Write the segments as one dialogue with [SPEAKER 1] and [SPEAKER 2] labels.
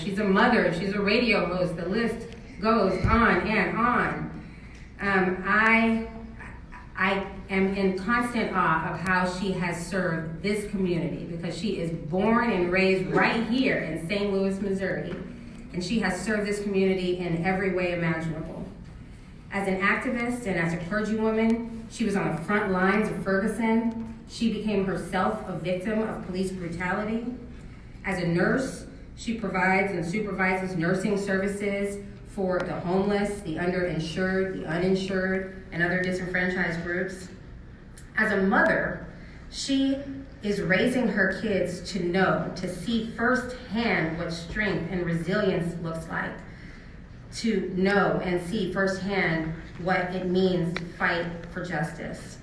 [SPEAKER 1] she's a mother, she's a radio host, the list goes on and on. I am in constant awe of how she has served this community, because she is born and raised right here in St. Louis, Missouri, and she has served this community in every way imaginable. As an activist and as a clergywoman, she was on the front lines of Ferguson. She became herself a victim of police brutality. As a nurse, she provides and supervises nursing services for the homeless, the underinsured, the uninsured, and other disenfranchised groups. As a mother, she is raising her kids to know, to see firsthand what strength and resilience looks like, to know and see firsthand what it means to fight for justice.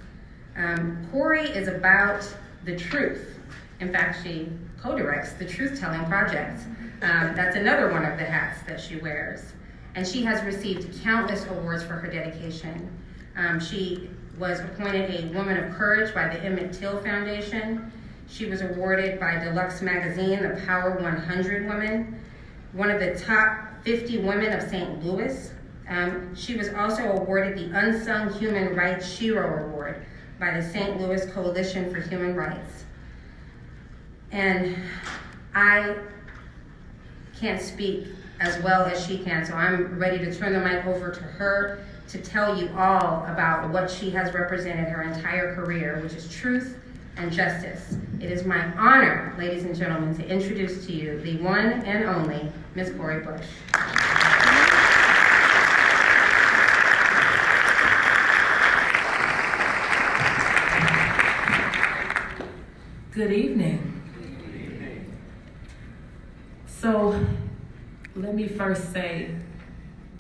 [SPEAKER 1] Cori is about the truth. In fact, she co-directs the Truth Telling Project. That's another one of the hats that she wears. And she has received countless awards for her dedication. She was appointed a Woman of Courage by the Emmett Till Foundation. She was awarded by Deluxe Magazine the Power 100 Women, one of the top 50 women of St. Louis. She was also awarded the Unsung Human Rights Shiro Award by the St. Louis Coalition for Human Rights. And I can't speak as well as she can, so I'm ready to turn the mic over to her to tell you all about what she has represented her entire career, which is truth and justice. It is my honor, ladies and gentlemen, to introduce to you the one and only Ms. Cori Bush.
[SPEAKER 2] Good evening. So let me first say,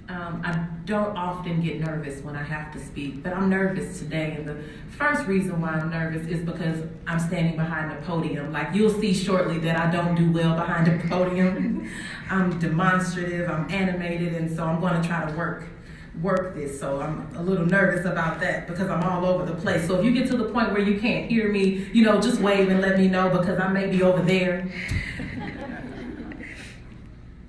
[SPEAKER 2] I don't often get nervous when I have to speak, but I'm nervous today. And the first reason why I'm nervous is because I'm standing behind the podium. Like, you'll see shortly that I don't do well behind the podium. I'm demonstrative, I'm animated, and so I'm going to try to work this. So I'm a little nervous about that because I'm all over the place. So if you get to the point where you can't hear me, just wave and let me know, because I may be over there.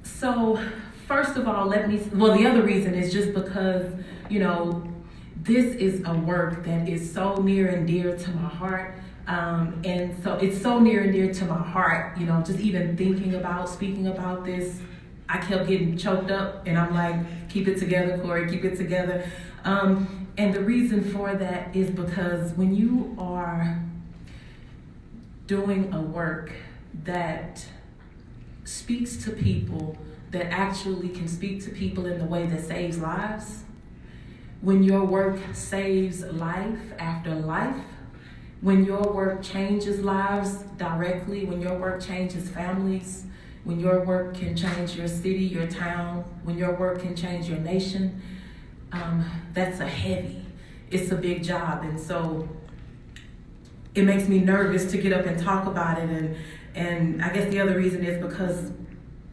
[SPEAKER 2] So first of all, the other reason is just because, this is a work that is so near and dear to my heart. And so it's so near and dear to my heart, just even thinking about speaking about this, I kept getting choked up, and I'm like, keep it together, Cori, keep it together. And the reason for that is because when you are doing a work that speaks to people, that actually can speak to people in the way that saves lives, when your work saves life after life, when your work changes lives directly, when your work changes families, when your work can change your city, your town, when your work can change your nation, that's it's a big job. And so it makes me nervous to get up and talk about it. And I guess the other reason is because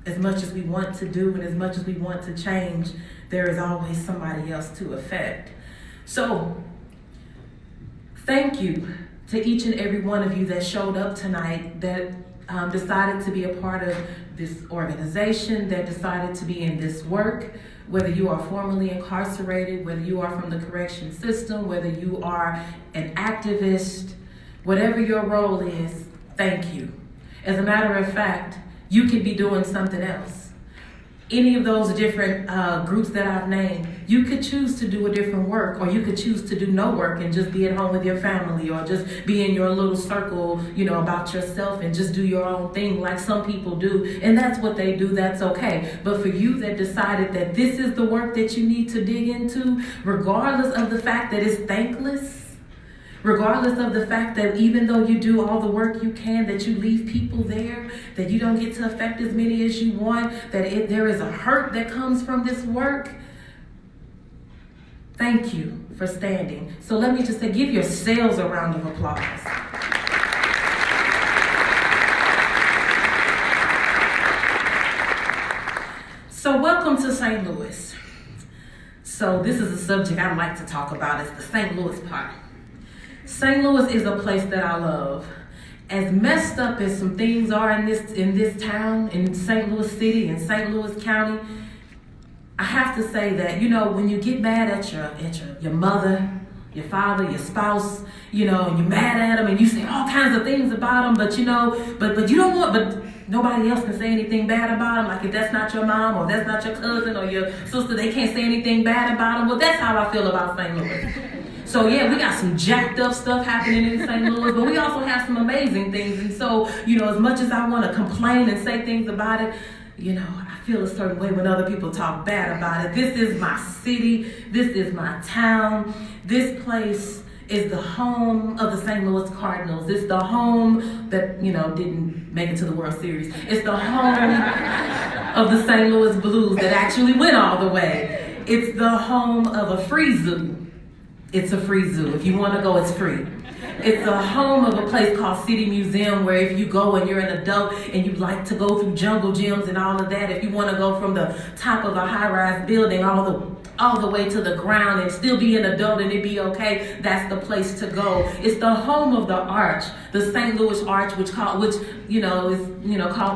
[SPEAKER 2] as much as we want to do and as much as we want to change, there is always somebody else to affect. So thank you to each and every one of you that showed up tonight, that decided to be a part of this organization, that decided to be in this work, whether you are formerly incarcerated, whether you are from the correction system, whether you are an activist, whatever your role is, thank you. As a matter of fact, you could be doing something else. Any of those different groups that I've named, you could choose to do a different work, or you could choose to do no work and just be at home with your family, or just be in your little circle, about yourself and just do your own thing like some people do. And that's what they do, that's okay. But for you that decided that this is the work that you need to dig into, regardless of the fact that it's thankless, regardless of the fact that even though you do all the work you can, that you leave people there, that you don't get to affect as many as you want, that there is a hurt that comes from this work, thank you for standing. So let me just say, give yourselves a round of applause. So welcome to St. Louis. So this is a subject I like to talk about, is the St. Louis part. St. Louis is a place that I love, as messed up as some things are in this town, in St. Louis City, in St. Louis County, I have to say that, when you get mad at your mother, your father, your spouse, and you're mad at them and you say all kinds of things about them, but you don't but nobody else can say anything bad about them. Like if that's not your mom or that's not your cousin or your sister, they can't say anything bad about them. Well, that's how I feel about St. Louis. So yeah, we got some jacked up stuff happening in St. Louis, but we also have some amazing things. And so, as much as I want to complain and say things about it, I feel a certain way when other people talk bad about it. This is my city. This is my town. This place is the home of the St. Louis Cardinals. It's the home that, didn't make it to the World Series. It's the home of the St. Louis Blues that actually went all the way. It's the home of a free zoo. It's a free zoo. If you want to go, it's free. It's the home of a place called City Museum, where if you go and you're an adult and you like to go through jungle gyms and all of that, if you want to go from the top of a high-rise building all the way to the ground and still be an adult and it be okay, that's the place to go. It's the home of the Arch, the St. Louis Arch, which is called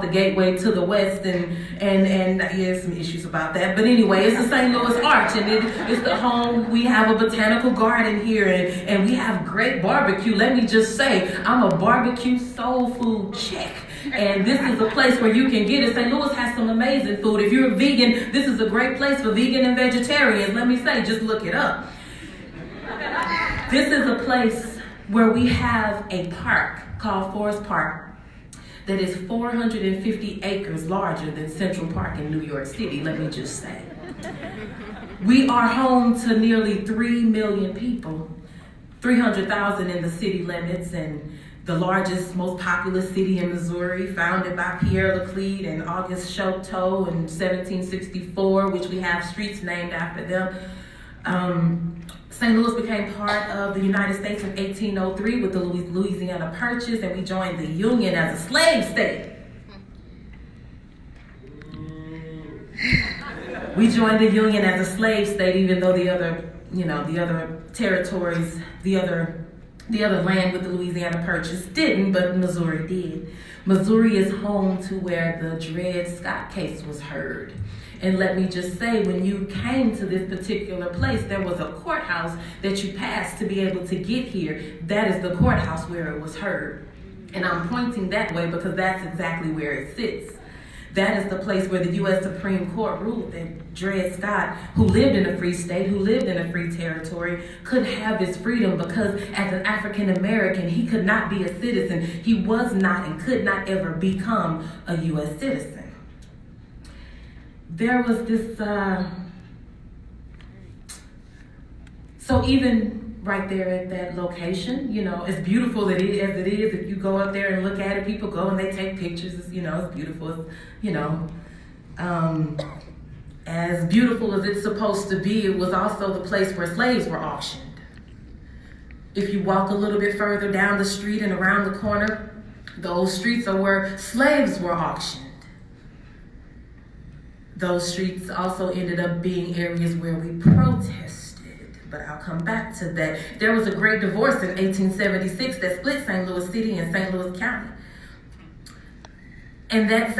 [SPEAKER 2] the gateway to the West, and there's some issues about that. But anyway, it's the St. Louis Arch, and it's the home. We have a botanical garden here, and we have great barbecue. Let me just say, I'm a barbecue soul food chick. And this is a place where you can get it. St. Louis has some amazing food. If you're a vegan, this is a great place for vegan and vegetarians. Let me say, just look it up. This is a place where we have a park called Forest Park that is 450 acres larger than Central Park in New York City, let me just say. We are home to nearly 3 million people, 300,000 in the city limits, and the largest, most populous city in Missouri, founded by Pierre Laclede and Auguste Chouteau in 1764, which we have streets named after them. St. Louis became part of the United States in 1803 with the Louisiana Purchase, and we joined the Union as a slave state. We joined the Union as a slave state, even though the other territories, the other land with the Louisiana Purchase didn't, but Missouri did. Missouri is home to where the Dred Scott case was heard. And let me just say, when you came to this particular place, there was a courthouse that you passed to be able to get here. That is the courthouse where it was heard. And I'm pointing that way because that's exactly where it sits. That is the place where the U.S. Supreme Court ruled that Dred Scott, who lived in a free state, who lived in a free territory, couldn't have his freedom because as an African American, he could not be a citizen. He was not and could not ever become a U.S. citizen. There was this, so even right there at that location, as beautiful as it is, if you go up there and look at it, people go and they take pictures, it's beautiful, as beautiful as it's supposed to be, it was also the place where slaves were auctioned. If you walk a little bit further down the street and around the corner, those streets are where slaves were auctioned. Those streets also ended up being areas where we protested, but I'll come back to that. There was a great divorce in 1876 that split St. Louis City and St. Louis County. And that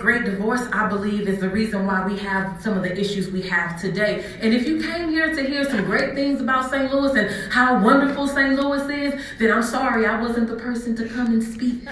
[SPEAKER 2] great divorce, I believe, is the reason why we have some of the issues we have today. And if you came here to hear some great things about St. Louis and how wonderful St. Louis is, then I'm sorry I wasn't the person to come and speak.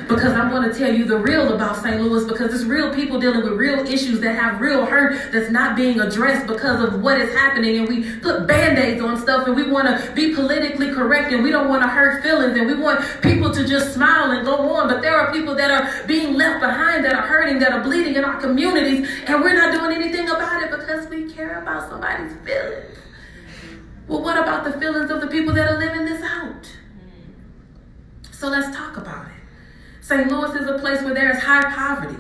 [SPEAKER 2] Because I want to tell you the real about St. Louis, because it's real people dealing with real issues that have real hurt that's not being addressed because of what is happening. And we put Band-Aids on stuff and we want to be politically correct and we don't want to hurt feelings and we want people to just smile and go on. But there are people that are being left behind, that are hurting, that are bleeding in our communities, and we're not doing anything about it because we care about somebody's feelings. Well, what about the feelings of the people that are living this out? So let's talk about it. St. Louis is a place where there is high poverty,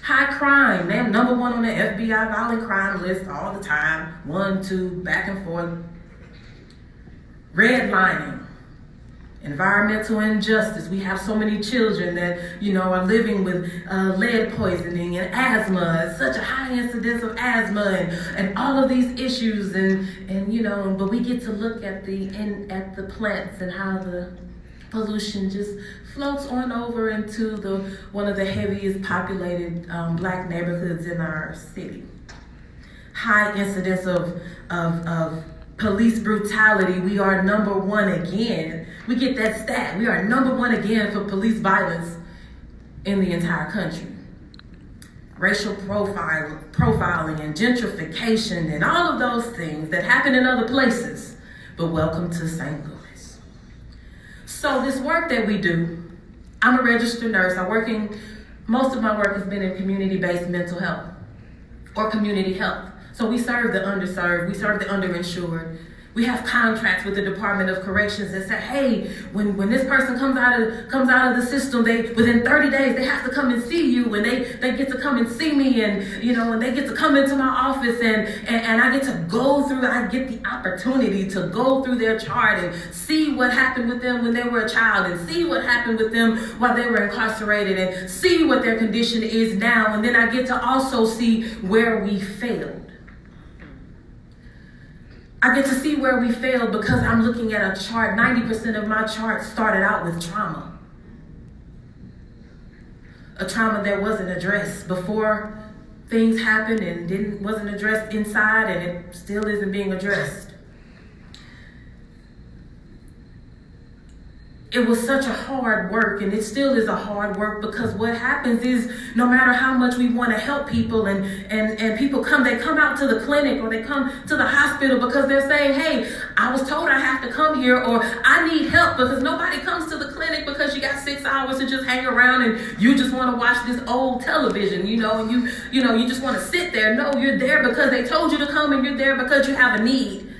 [SPEAKER 2] high crime. They're number one on the FBI violent crime list all the time. 1, 2, back and forth. Redlining. Environmental injustice. We have so many children that, are living with lead poisoning and asthma, such a high incidence of asthma and all of these issues but we get to look at the plants and how pollution just floats on over into one of the heaviest populated Black neighborhoods in our city. High incidence of police brutality. We are number one again. We get that stat. We are number one again for police violence in the entire country. Racial profiling and gentrification and all of those things that happen in other places. But welcome to St. Louis. So this work that we do, I'm a registered nurse. Most of my work has been in community-based mental health or community health. So we serve the underserved, we serve the underinsured. We have contracts with the Department of Corrections that say, hey, when this person comes out of the system, within 30 days they have to come and see you, and they get to come and see me, and and they get to come into my office, and I get the opportunity to go through their chart and see what happened with them when they were a child, and see what happened with them while they were incarcerated, and see what their condition is now, and then I get to also see where we failed. I get to see where we failed because I'm looking at a chart. 90% of my chart started out with trauma. A trauma that wasn't addressed before things happened and wasn't addressed inside, and it still isn't being addressed. It was such a hard work, and it still is a hard work, because what happens is no matter how much we want to help people and people they come out to the clinic or they come to the hospital because they're saying, hey, I was told I have to come here, or I need help, because nobody comes to the clinic because you got 6 hours to just hang around and you just want to watch this old television, and you just want to sit there. No, you're there because they told you to come, and you're there because you have a need.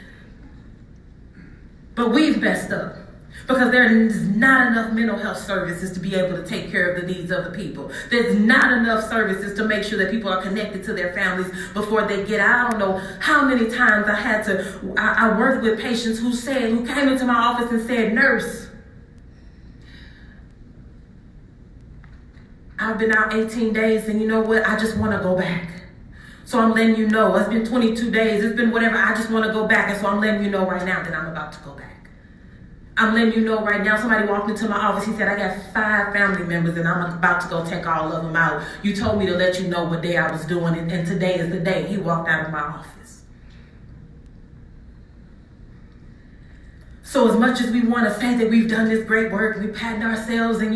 [SPEAKER 2] But we've messed up. Because there's not enough mental health services to be able to take care of the needs of the people. There's not enough services to make sure that people are connected to their families before they get out. I don't know how many times I worked with patients who came into my office and said, nurse, I've been out 18 days and you know what? I just want to go back. So I'm letting you know, it's been 22 days, it's been whatever, I just want to go back. And so I'm letting you know right now that I'm about to go back. I'm letting you know right now, somebody walked into my office, he said, I got 5 family members and I'm about to go take all of them out. You told me to let you know what day I was doing, and today is the day. He walked out of my office. So as much as we want to say that we've done this great work, we patent ourselves and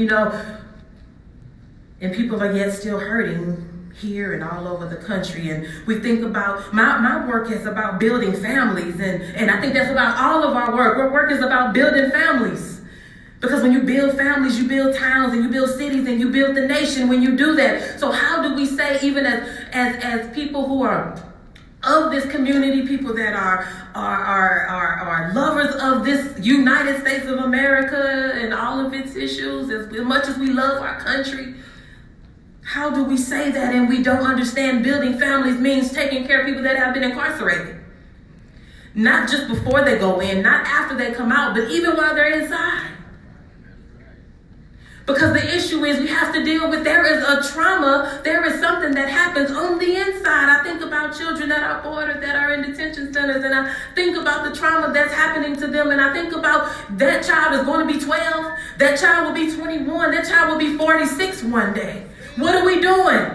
[SPEAKER 2] and people are yet still hurting here and all over the country. And we think about, my work is about building families, and I think that's about all of our work. Our work is about building families. Because when you build families, you build towns and you build cities and you build the nation when you do that. So how do we say, even as people who are of this community, people that are lovers of this United States of America and all of its issues, as much as we love our country, how do we say that and we don't understand building families means taking care of people that have been incarcerated? Not just before they go in, not after they come out, but even while they're inside. Because the issue is we have to deal with, there is a trauma, there is something that happens on the inside. I think about children that are ordered, that are in detention centers, and I think about the trauma that's happening to them, and I think about that child is going to be 12, that child will be 21, that child will be 46 one day. What are we doing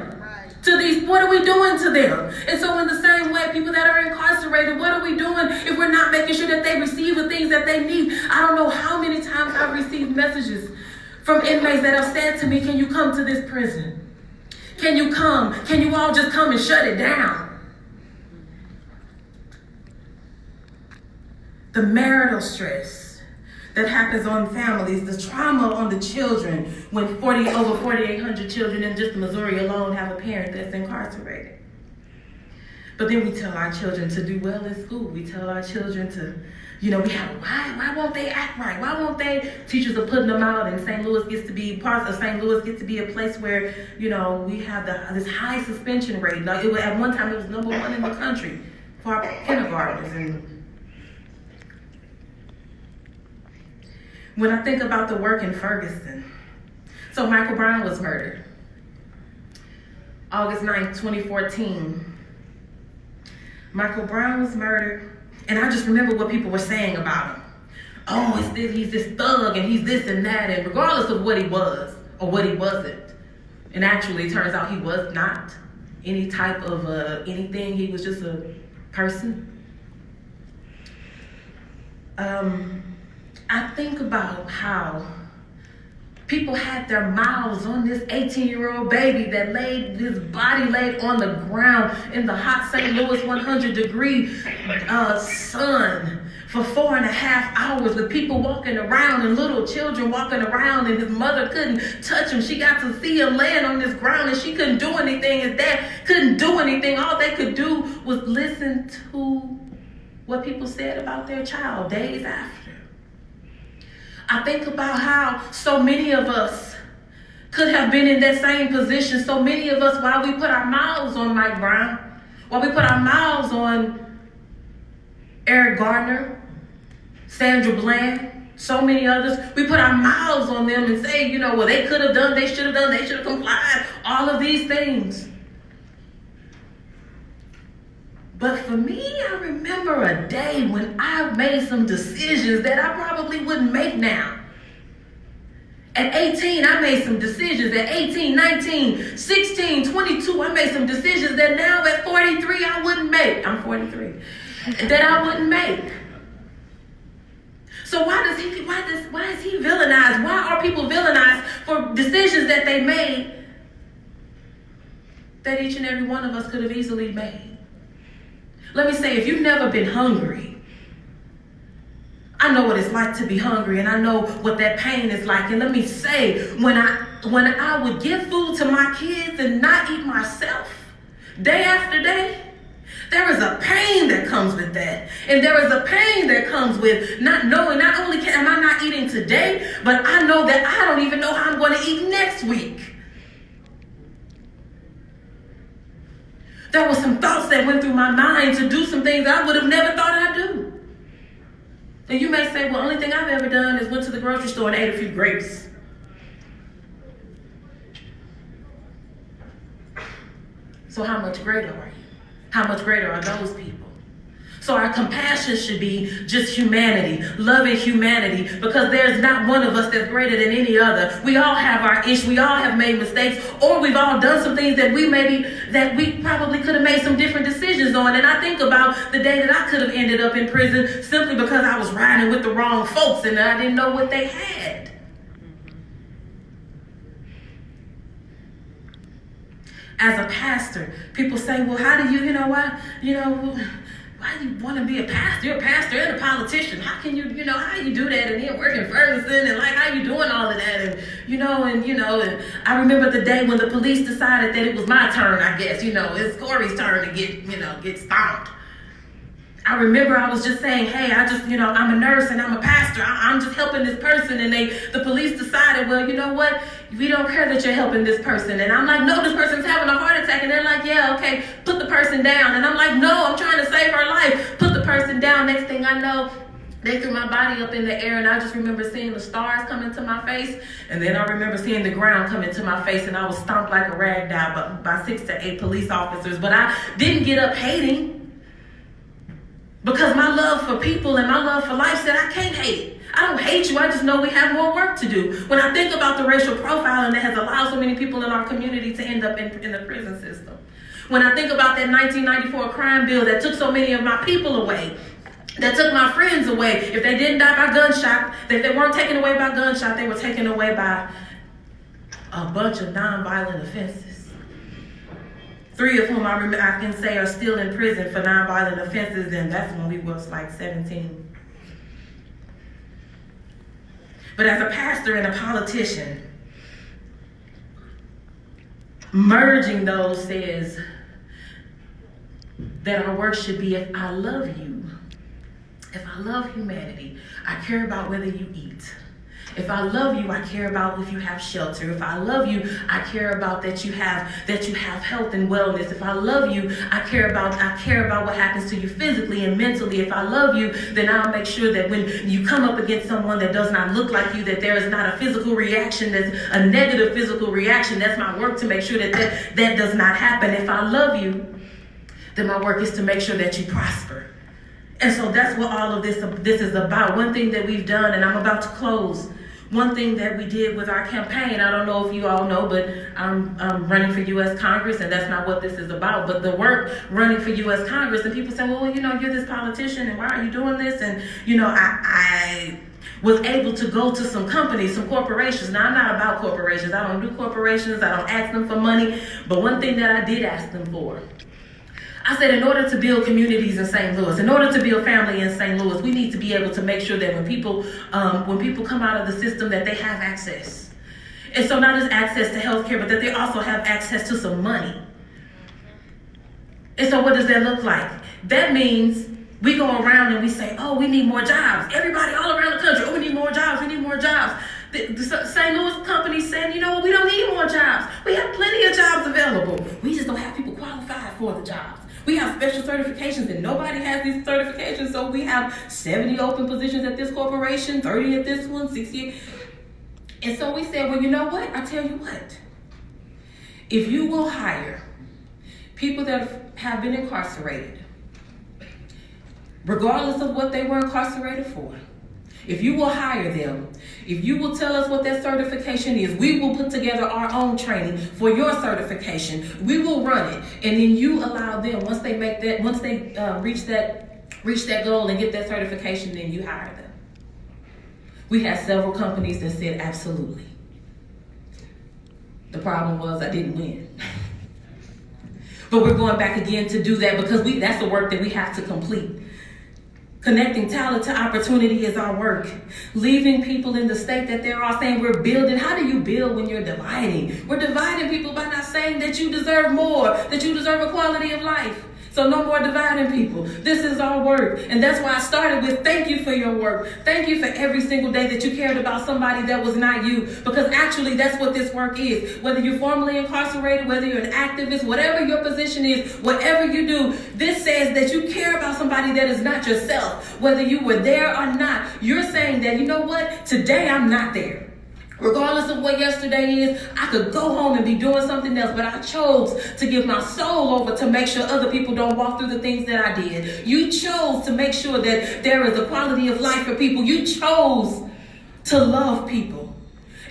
[SPEAKER 2] to these? What are we doing to them? And so in the same way, people that are incarcerated, what are we doing if we're not making sure that they receive the things that they need? I don't know how many times I've received messages from inmates that have said to me, can you come to this prison? Can you come? Can you all just come and shut it down? The marital stress that happens on families, the trauma on the children, when over 4,800 children in just Missouri alone have a parent that's incarcerated. But then we tell our children to do well in school. We tell our children to, why won't they act right? Why won't they? Teachers are putting them out, and parts of St. Louis gets to be a place where, we have this high suspension rate. Like at one time, it was number 1 in the country for our kindergartners. And when I think about the work in Ferguson, so Michael Brown was murdered August 9th, 2014. Michael Brown was murdered, and I just remember what people were saying about him. oh, he's this thug and he's this and that, and regardless of what he was or what he wasn't. And actually, it turns out he was not any type of anything. He was just a person. I think about how people had their mouths on this 18-year-old baby that his body laid on the ground in the hot St. Louis 100-degree sun for 4.5 hours with people walking around and little children walking around, and his mother couldn't touch him. She got to see him laying on this ground and she couldn't do anything. His dad couldn't do anything. All they could do was listen to what people said about their child days after. I think about how so many of us could have been in that same position. So many of us, while we put our mouths on Mike Brown, while we put our mouths on Eric Gardner, Sandra Bland, so many others, we put our mouths on them and say, well, they could have done, they should have done, they should have complied, all of these things. But for me, I remember a day when I made some decisions that I probably wouldn't make now. At 18, I made some decisions. At 18, 19, 16, 22, I made some decisions that now at 43, I wouldn't make. I'm 43. That I wouldn't make. So why is he villainized? Why are people villainized for decisions that they made that each and every one of us could have easily made? Let me say, if you've never been hungry, I know what it's like to be hungry, and I know what that pain is like. And let me say, when I would give food to my kids and not eat myself day after day, there is a pain that comes with that. And there is a pain that comes with not knowing, not only am I not eating today, but I know that I don't even know how I'm going to eat next week. There were some thoughts that went through my mind to do some things I would have never thought I'd do. And you may say, well, the only thing I've ever done is went to the grocery store and ate a few grapes. So how much greater are you? How much greater are those people? So our compassion should be just humanity, loving humanity, because there's not one of us that's greater than any other. We all have our issues. We all have made mistakes, or we've all done some things that we probably could have made some different decisions on. And I think about the day that I could have ended up in prison simply because I was riding with the wrong folks and I didn't know what they had. As a pastor, people say, well, how do why do you want to be a pastor? You're a pastor and a politician. How can how you do that and then work in Ferguson and how you doing all of that? And I remember the day when the police decided that it was my turn, I guess, it's Cori's turn to get stomped. I remember I was just saying, hey, I'm a nurse and I'm a pastor. I'm just helping this person. And the police decided, well, you know what? We don't care that you're helping this person. And I'm like, no, this person's having a heart attack. And they're like, yeah, okay, put the person down. And I'm like, no, I'm trying to save her life. Put the person down. Next thing I know, they threw my body up in the air, and I just remember seeing the stars come into my face. And then I remember seeing the ground come into my face, and I was stomped like a rag doll by 6 to 8 police officers. But I didn't get up hating. Because my love for people and my love for life said I can't hate. I don't hate you. I just know we have more work to do. When I think about the racial profiling that has allowed so many people in our community to end up in the prison system. When I think about that 1994 crime bill that took so many of my people away, that took my friends away. If they didn't die by gunshot, if they weren't taken away by gunshot, they were taken away by a bunch of nonviolent offenses. 3 of whom I can say are still in prison for nonviolent offenses, and that's when we was 17. But as a pastor and a politician, merging those says that our work should be, if I love you, if I love humanity, I care about whether you eat. If I love you, I care about if you have shelter. If I love you, I care about that you have health and wellness. If I love you, I care about what happens to you physically and mentally. If I love you, then I'll make sure that when you come up against someone that does not look like you, that there is not a physical reaction, that's a negative physical reaction. That's my work, to make sure that does not happen. If I love you, then my work is to make sure that you prosper And so that's what all of this is about. One thing that we've done, and I'm about to close, one thing that we did with our campaign, I don't know if you all know, but I'm running for U.S. Congress, and that's not what this is about, but the work running for U.S. Congress, and people say, well, you're this politician, and why are you doing this? And, I was able to go to some companies, some corporations. Now, I'm not about corporations. I don't do corporations. I don't ask them for money. But one thing that I did ask them for, I said, in order to build communities in St. Louis, in order to build family in St. Louis, we need to be able to make sure that when people come out of the system, that they have access. And so not just access to healthcare, but that they also have access to some money. And so what does that look like? That means we go around and we say, oh, we need more jobs. Everybody all around the country, oh, we need more jobs, we need more jobs. The St. Louis companies saying, you know what, we don't need more jobs. We have plenty of jobs available. We just don't have people qualified for the jobs. We have special certifications and nobody has these certifications. So we have 70 open positions at this corporation, 30 at this one, 60. And so we said, well, you know what? I tell you what. If you will hire people that have been incarcerated, regardless of what they were incarcerated for, if you will hire them, if you will tell us what that certification is, we will put together our own training for your certification. We will run it, and then you allow them, once they reach that goal and get that certification, then you hire them. We had several companies that said absolutely. The problem was I didn't win. But we're going back again to do that because that's the work that we have to complete. Connecting talent to opportunity is our work. Leaving people in the state that they're all saying we're building. How do you build when you're dividing? We're dividing people by not saying that you deserve more, that you deserve a quality of life. So no more dividing people. This is our work. And that's why I started with thank you for your work. Thank you for every single day that you cared about somebody that was not you. Because actually that's what this work is. Whether you're formerly incarcerated, whether you're an activist, whatever your position is, whatever you do, this says that you care about somebody that is not yourself. Whether you were there or not, you're saying that, you know what, today I'm not there. Regardless of what yesterday is, I could go home and be doing something else, but I chose to give my soul over to make sure other people don't walk through the things that I did. You chose to make sure that there is a quality of life for people. You chose to love people.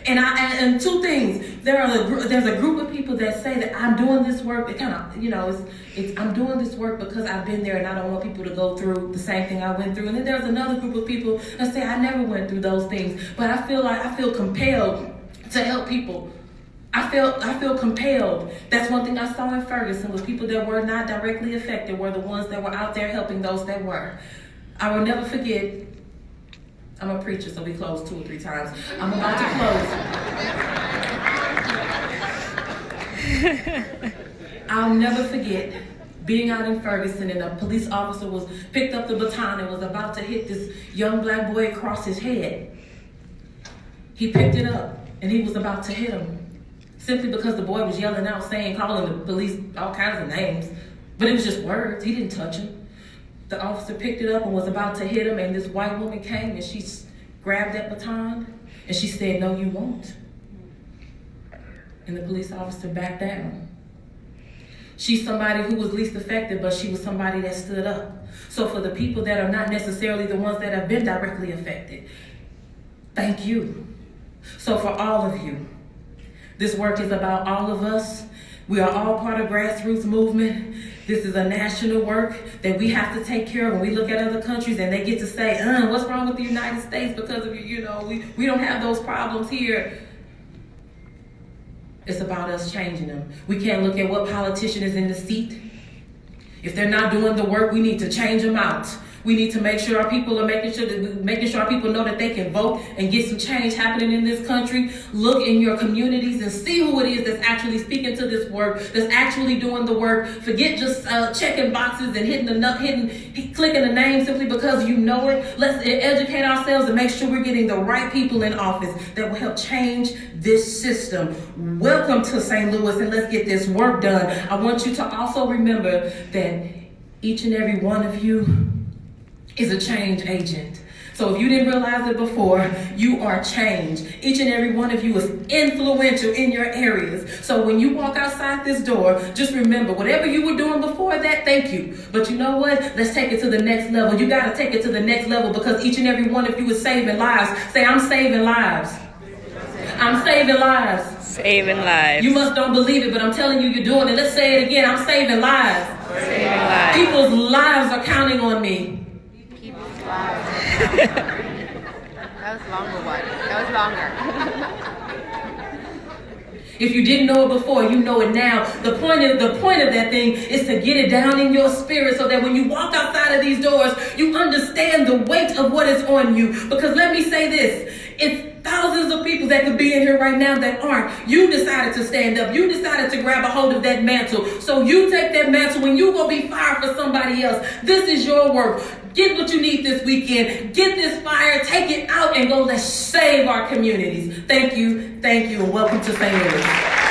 [SPEAKER 2] And two things, there's a group of people that say that I'm doing this work. It kind of, I'm doing this work because I've been there and I don't want people to go through the same thing I went through. And then there's another group of people that say I never went through those things, but I feel compelled to help people. I feel compelled. That's one thing I saw in Ferguson was people that were not directly affected were the ones that were out there helping those that were. I will never forget. I'm a preacher, so we close 2 or 3 times. I'm about to close. I'll never forget being out in Ferguson and a police officer picked up the baton and was about to hit this young black boy across his head. He picked it up and he was about to hit him simply because the boy was yelling out, calling the police all kinds of names. But it was just words. He didn't touch him. The officer picked it up and was about to hit him, and this white woman came and she grabbed that baton and she said, "No, you won't." And the police officer backed down. She's somebody who was least affected, but she was somebody that stood up. So for the people that are not necessarily the ones that have been directly affected, thank you. So for all of you, this work is about all of us. We are all part of grassroots movement. This is a national work that we have to take care of. When we look at other countries and they get to say, what's wrong with the United States because of we don't have those problems here. It's about us changing them. We can't look at what politician is in the seat. If they're not doing the work, we need to change them out. We need to make sure our people are making sure our people know that they can vote and get some change happening in this country. Look in your communities and see who it is that's actually speaking to this work, that's actually doing the work. Forget just checking boxes and clicking the name simply because you know it. Let's educate ourselves and make sure we're getting the right people in office that will help change this system. Welcome to St. Louis, and let's get this work done. I want you to also remember that each and every one of you is a change agent. So if you didn't realize it before, you are changed. Each and every one of you is influential in your areas. So when you walk outside this door, just remember, whatever you were doing before that, thank you. But you know what? Let's take it to the next level. You got to take it to the next level because each and every one of you is saving lives. Say, I'm saving lives. I'm saving lives.
[SPEAKER 3] Saving lives.
[SPEAKER 2] You must don't believe it, but I'm telling you, you're doing it. Let's say it again. I'm saving lives.
[SPEAKER 3] Saving lives.
[SPEAKER 2] People's lives are counting on me.
[SPEAKER 4] People's lives. That was a longer one. That was longer.
[SPEAKER 2] If you didn't know it before, you know it now. The point of that thing is to get it down in your spirit so that when you walk outside of these doors, you understand the weight of what is on you. Because let me say this, it's thousands of people that could be in here right now that aren't. You decided to stand up. You decided to grab a hold of that mantle. So you take that mantle and you will be fired for somebody else. This is your work. Get what you need this weekend. Get this fire, take it out, and go let's save our communities. Thank you, and welcome to St. Louis.